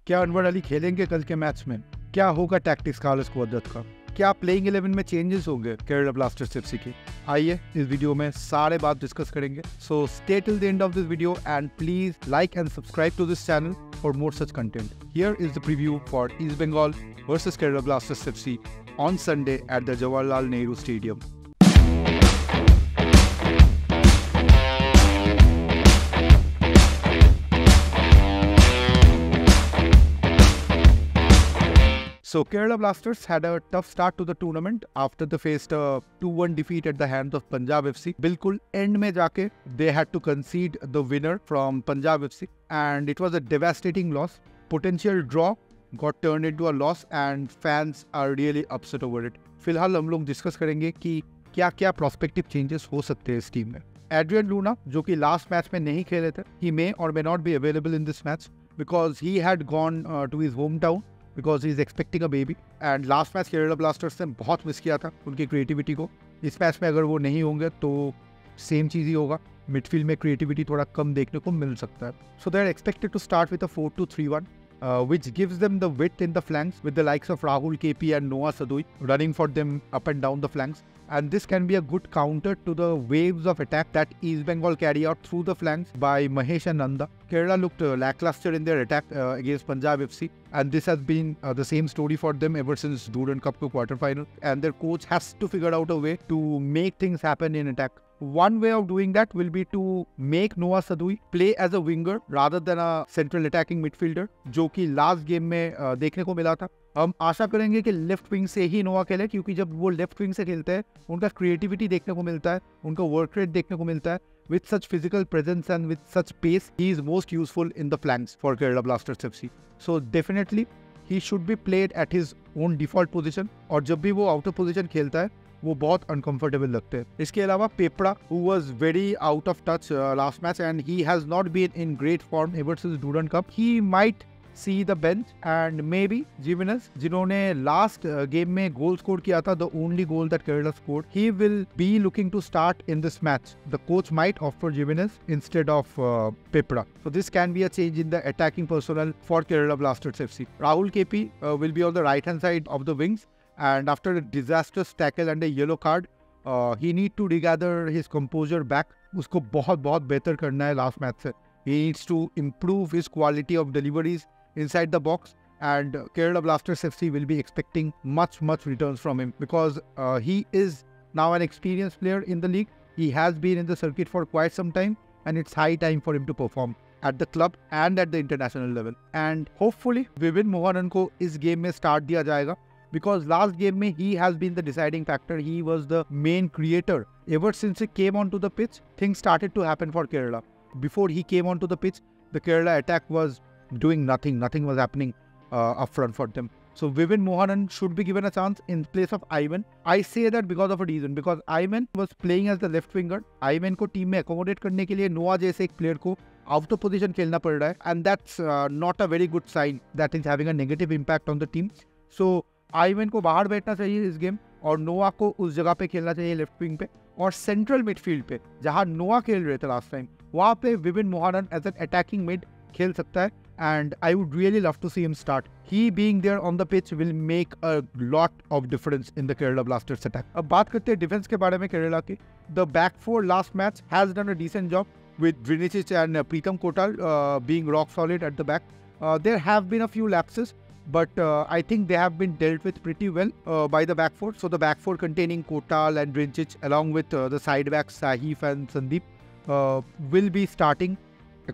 क्या अनवर अली खेलेंगे कल के मैच में? क्या होगा टैक्टिक्स कार्लोस क्वाद्राट का? क्या प्लेइंग 11 में चेंजेस होंगे केरला ब्लास्टर्स एफसी की? आइए इस वीडियो में सारे बात डिस्कस करेंगे। So stay till the end of this video and please like and subscribe to this channel for more such content. Here is the preview for East Bengal versus Kerala Blasters FC on Sunday at the Jawaharlal Nehru Stadium. So Kerala Blasters had a tough start to the tournament after they faced a 2-1 defeat at the hands of Punjab FC. बिल्कुल end में जाके they had to concede the winner from Punjab FC and it was a devastating loss. Potential draw got turned into a loss and fans are really upset over it. फिलहाल हम लोग discuss करेंगे कि क्या क्या prospective changes हो सकते हैं इस टीम में। एड्रियन लूना जो कि लास्ट मैच में नहीं खेले थे, he may or may not be available in this match because he had gone to his hometown because he is expecting a baby and last match Kerala blasters ने बहुत miss किया था उनकी क्रिएटिविटी को। इस मैच में अगर वो नहीं होंगे तो सेम चीज़ ही होगा, मिडफील्ड में क्रिएटिविटी थोड़ा कम देखने को मिल सकता है। So they are expected to start with a 4-2-3-1 which gives them the width in the flanks with the likes of Rahul KP and Noah Sadui running for them up and down the flanks. And this can be a good counter to the waves of attack that East Bengal carry out through the flanks by Mahesh and Nanda. Kerala looked lackluster in their attack against Punjab FC, and this has been the same story for them ever since Duran Cup to quarter final. And their coach has to figure out a way to make things happen in attack. One way of doing that will be to make Noah Sadui play as a winger rather than a central attacking midfielder, जो कि last game में देखने को मिला था। हम आशा करेंगे कि लेफ्ट विंग से ही नोआ खेले, क्योंकि जब वो लेफ्ट विंग से खेलते हैं उनका क्रिएटिविटी देखने को मिलता है, उनका वर्क रेट देखने को मिलता है। With such physical presence and with such pace, he is most useful in the flanks for Kerala Blasters FC. So definitely he should be played at his own default position, और जब भी वो out of position खेलता है वो बहुत uncomfortable लगते हैं। इसके अलावा पेपड़ा who was very out of touch last match and he has not been in great form ever since Duran Cup. He might see the bench and maybe Jimenez, जिन्होंने last game में goal score किया था, the only goal that Kerala scored, he will be looking to start in this match. The coach might opt for Jimenez instead of Pepra. So this can be a change in the attacking personnel for Kerala Blasters FC. Rahul KP will be on the right hand side of the wings. And after a disastrous tackle and a yellow card, he need to regather his composure back. उसको बहुत बेहतर करना है last match से। He needs to improve his quality of deliveries inside the box, and Kerala Blasters FC will be expecting much returns from him because he is now an experienced player in the league. He has been in the circuit for quite some time, and it's high time for him to perform at the club and at the international level. And hopefully Vivin Mohanan को इस game में start दिया जाएगा because last game में he has been the deciding factor. He was the main creator. Ever since he came onto the pitch, things started to happen for Kerala. Before he came onto the pitch, the Kerala attack was doing nothing. Nothing was happening up front for them. So Vivin Mohanan should be given a chance in place of Ayman. I say that because of a reason. Because Ayman was playing as the left winger. Ayman को team में accommodate करने के लिए नोआ जैसे एक player को out of position खेलना पड़ रहा है, and that's not a very good sign. That is having a negative impact on the team. So आईमैन को बाहर बैठना चाहिए इस गेम और नोआ को उस जगह पे खेलना चाहिए लेफ्ट विंग पे, और सेंट्रल मिडफील्ड पे जहां नोआ खेल रहे थे लास्ट टाइम वहां पे Vibin Mohanan as an attacking mid खेल सकता है। And I would really love to see him start. He being there on the pitch will make a lot of difference in the Kerala Blasters attack. अब बात करते हैं defence के बारे में केरला की। The back four last match has done a decent job with Vinicius and Pritam Kotal being rock solid at the back. There have been a few lapses, but I think they have been dealt with pretty well by the back four. So the back four containing Kotal and Drincic along with the side backs Sahif and Sandeep will be starting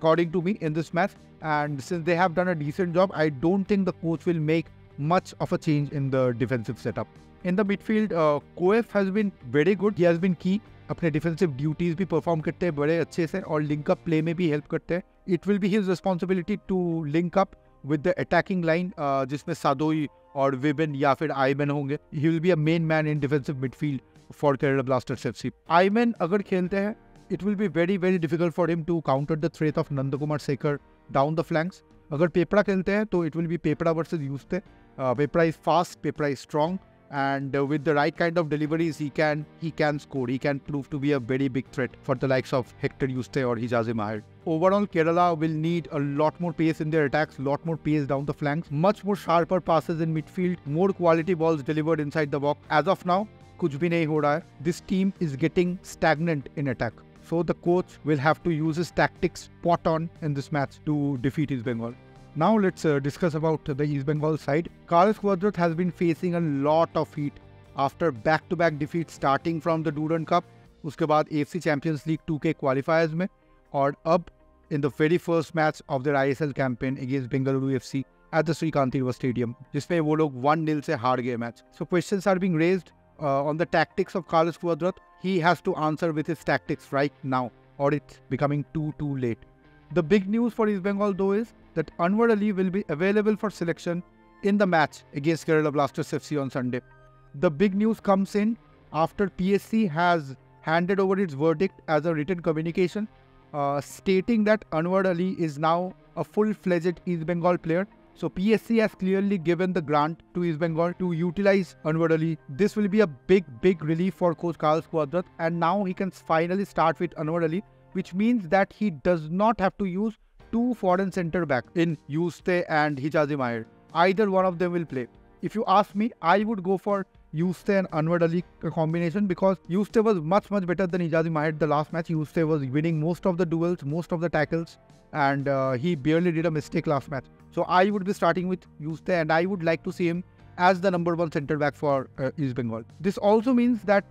according to me in this match. And since they have done a decent job, I don't think the coach will make much of a change in the defensive setup. In the midfield, Koef has been very good. He has been key. अपने defensive duties भी perform करते हैं बड़े अच्छे से और link up play में भी हेल्प करते हैं। It will be his responsibility to link up with the attacking line जिसमें सादोई और विबिन या फिर आईमैन होंगे। He will be a main man in defensive midfield for Kerala Blasters FC. Aimen अगर खेलते हैं it will be very difficult for him to counter the threat of Nandhakumar Sekar down the flanks. अगर Peprah खेलते हैं तो it will be Peprah versus Yuste. पेपड़ा is fast, Peprah is strong and with the right kind of deliveries, he can score. He can prove to be a very big threat for the likes of Hector Yuste or Hijazi Maher. Overall, Kerala will need a lot more pace in their attacks, lot more pace down the flanks, much more sharper passes in midfield, more quality balls delivered inside the box. As of now, कुछ भी नहीं हो रहा है. This team is getting stagnant in attack. So the coach will have to use his tactics spot on in this match to defeat East Bengal. Now let's discuss about the East Bengal side. Carlos Quadrat has been facing a lot of heat after back-to-back defeats starting from the Duran Cup, उसके बाद AFC Champions League 2 के qualifiers में, और अब in the very first match of their ISL campaign against Bengaluru FC at the Srikanth River Stadium, जिसमें वो लोग 1-0 से हार गए match. So questions are being raised on the tactics of Carlos Quadrat. He has to answer with his tactics right now, or it's becoming too late. The big news for East Bengal though is that Anwar Ali will be available for selection in the match against Kerala Blasters FC on Sunday. The big news comes in after PSC has handed over its verdict as a written communication, stating that Anwar Ali is now a full-fledged East Bengal player. So PSC has clearly given the grant to East Bengal to utilize Anwar Ali. This will be a big relief for coach Carlos Quadrat, and now he can finally start with Anwar Ali, which means that he does not have to use two foreign centre back in Yuste and Hijazi Maher. Either one of them will play. If you ask me, I would go for Yuste and Anwar Ali combination, because Yuste was much better than Hijazi Maher the last match. Yuste was winning most of the duels, most of the tackles, and he barely did a mistake last match. So I would be starting with Yuste, and I would like to see him as the number one centre back for East Bengal. This also means that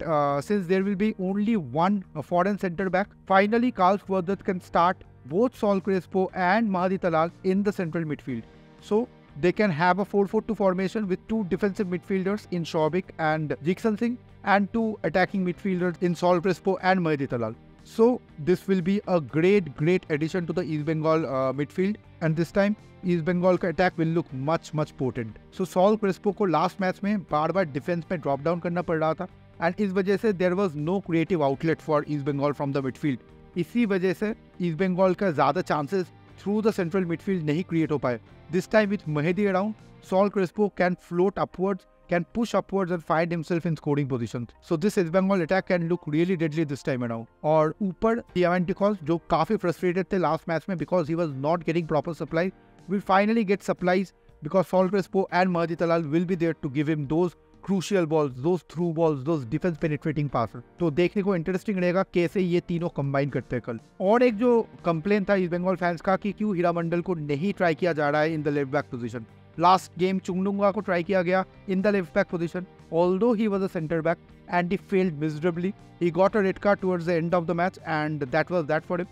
since there will be only one foreign centre back, finally Carlos Quadrat can start both Saul Crespo and Mahdi Talal in the central midfield. So they can have a 4-4-2 formation with two defensive midfielders in Shobik and Jigsan Singh, and two attacking midfielders in Saul Crespo and Mahdi Talal. So this will be a great addition to the East Bengal midfield, and this time East Bengal का attack will look much potent. So Saul Crespo को last match में बार defense में drop down करना पड़ रहा था, and इस वजह से there was no creative outlet for East Bengal from the midfield. इसी वजह से East Bengal का ज़्यादा chances through the central midfield नहीं create हो पाए. This time with Mahdi around, Saul Crespo can float upwards, can push upwards and find himself in scoring positions. So this East Bengal attack can look really deadly this time around. और ऊपर Diamantikos जो काफ़ी frustrated थे last match में because he was not getting proper supply, will finally get supplies because Saul Crespo and Mahdi Talal will be there to give him those crucial balls, those through balls, those defense penetrating passes. तो देखने को interesting रहेगा कैसे ये तीनों combine करते हैं कल. और एक जो कंप्लेन था ईस्ट बंगाल फैंस का कि क्यों हीरा मंडल को नहीं ट्राई किया जा रहा है in the left back position. Last game Chungnunga को ट्राई किया गया in the left back position, although he was a center back and he failed miserably. He got a red card towards the end of the match, and that was that for him.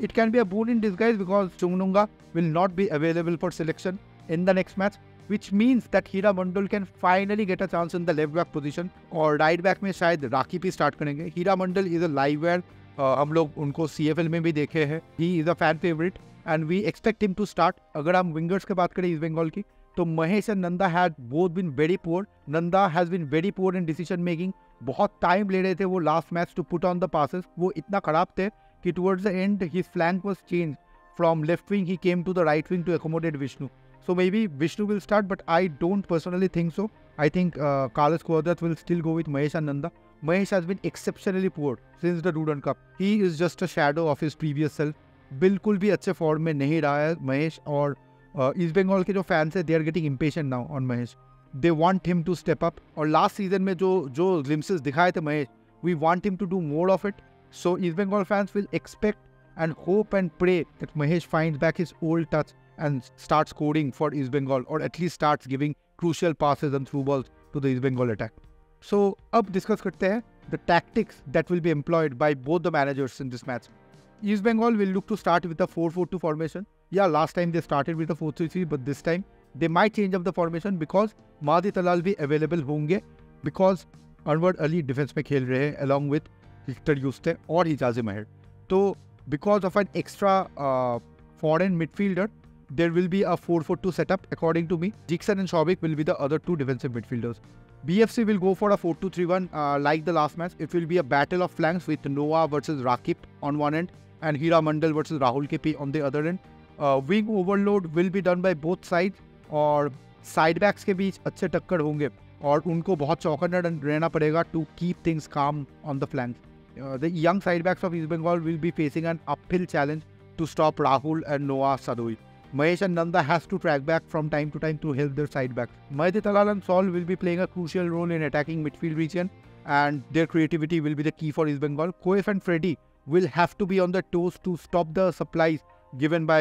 It can be a boon in disguise because Chungnunga will not be available for selection in the next match, which means that Hira Mandal can finally get a chance in the left back position. और right back में शायद राकी भी start करेंगे. Hira Mandal is a live wire. हम लोग उनको CFL में भी देखे हैं. He is a fan favorite and we expect him to start. अगर हम wingers की बात करें इस बंगाल की, तो Mahesh and Nanda had both been very poor. Nanda has been very poor in decision making. बहुत टाइम ले रहे थे वो last match to put on the passes. वो इतना खराब थे कि towards the end his flank was changed. From left wing he came to the right wing to accommodate Vishnu. So maybe Vishnu will start, but I don't personally think so. I think Carlos Quadrat will still go with Mahesh and Nanda. Mahesh has been exceptionally poor since the Duran Cup. He is just a shadow of his previous self. बिल्कुल भी अच्छे form में नहीं रहा है महेश. और east Bengal के जो फैंस है, they are getting impatient now on Mahesh. They want him to step up. और लास्ट सीजन में जो glimpses दिखाए थे Mahesh, we want him to do more of it. So East Bengal fans will expect and hope and pray that Mahesh finds back his old touch and starts scoring for East Bengal, or at least starts giving crucial passes and through balls to the East Bengal attack. So अब discuss करते हैं the tactics that will be employed by both the managers in this match. East Bengal will look to start with a 4-4-2 formation. Yeah, last time they started with a 4-3-3, but this time they might change up the formation because Mahdi Talal भी available होंगे because Anwar Ali defense में खेल रहे हैं along with Hector Yuste और Hijazi Maher. तो because of an extra foreign midfielder, there will be a 4-4-2 setup according to me. Jigsan and Shobik will be the other two defensive midfielders. BFC will go for a 4-2-3-1 like the last match. It will be a battle of flanks with Noah versus Rakip on one end and Hira Mandal versus Rahul KP on the other end. Wing overload will be done by both sides और side backs के बीच अच्छे टक्कर होंगे. और उनको बहुत चौकन्ना रहना पड़ेगा टू कीप थिंग्स काम on the flank. The young side backs of East Bengal will be facing an uphill challenge to stop Rahul and Noah Sadoi. Mahesh and Nanda has to track back from time to time to help their side backs. Mahdi Talal and Saul will be playing a crucial role in attacking midfield region, and their creativity will be the key for East Bengal. Koef and Freddy will have to be on their toes to stop the supplies given by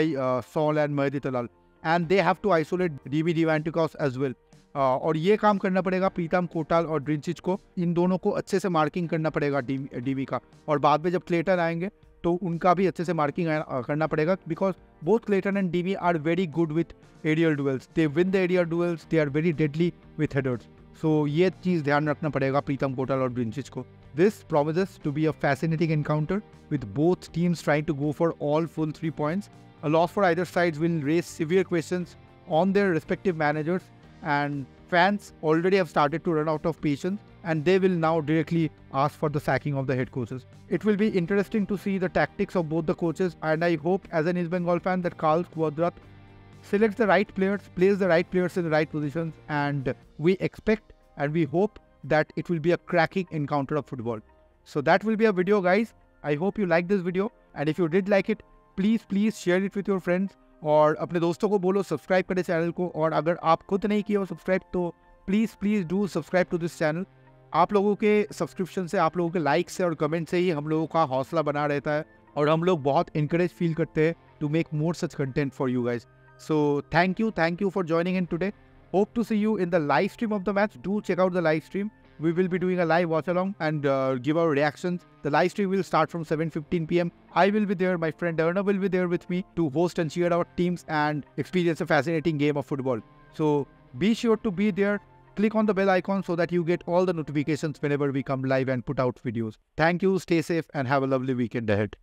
Saul and Mahdi Talal, and they have to isolate DB Divantikos as well. और ये काम करना पड़ेगा प्रीतम कोटाल और ड्रिंचिच को. इन दोनों को अच्छे से मार्किंग करना पड़ेगा डीबी का, और बाद में जब क्लेटन आएंगे तो उनका भी अच्छे से मार्किंग करना पड़ेगा, because both Cleiton and DB are very good with aerial duels. They win the aerial duels, they are very deadly with headers. So ये चीज़ ध्यान रखना पड़ेगा प्रीतम कोटाल और ड्रिंचिच को. This promises to be a fascinating encounter with both teams trying to go for all full 3 points. A loss for either sides will raise severe questions on their respective managers, and fans already have started to run out of patience, and they will now directly ask for the sacking of the head coaches. It will be interesting to see the tactics of both the coaches, and I hope as an East Bengal fan that Karl Quadrat selects the right players, plays the right players in the right positions, and we expect and we hope that it will be a cracking encounter of football. So that will be a video, guys. I hope you like this video, and if you did like it, please share it with your friends, और अपने दोस्तों को बोलो subscribe करें channel को. और अगर आप खुद नहीं किए हो सब्सक्राइब तो please do subscribe to this channel. आप लोगों के सब्सक्रिप्शन से, आप लोगों के लाइक से और कमेंट से ही हम लोगों का हौसला बना रहता है, और हम लोग बहुत इंकरेज फील करते हैं to make more such content for you guys. So thank you for joining in today. Hope to see you in the live stream of the match. Do check out the live stream. We will be doing a live watch along and give our reactions. The live stream will start from 7:15 p.m. I will be there. My friend Erna will be there with me to host and cheer our teams and experience a fascinating game of football. So be sure to be there. Click on the bell icon so that you get all the notifications whenever we come live and put out videos. Thank you. Stay safe and have a lovely weekend ahead.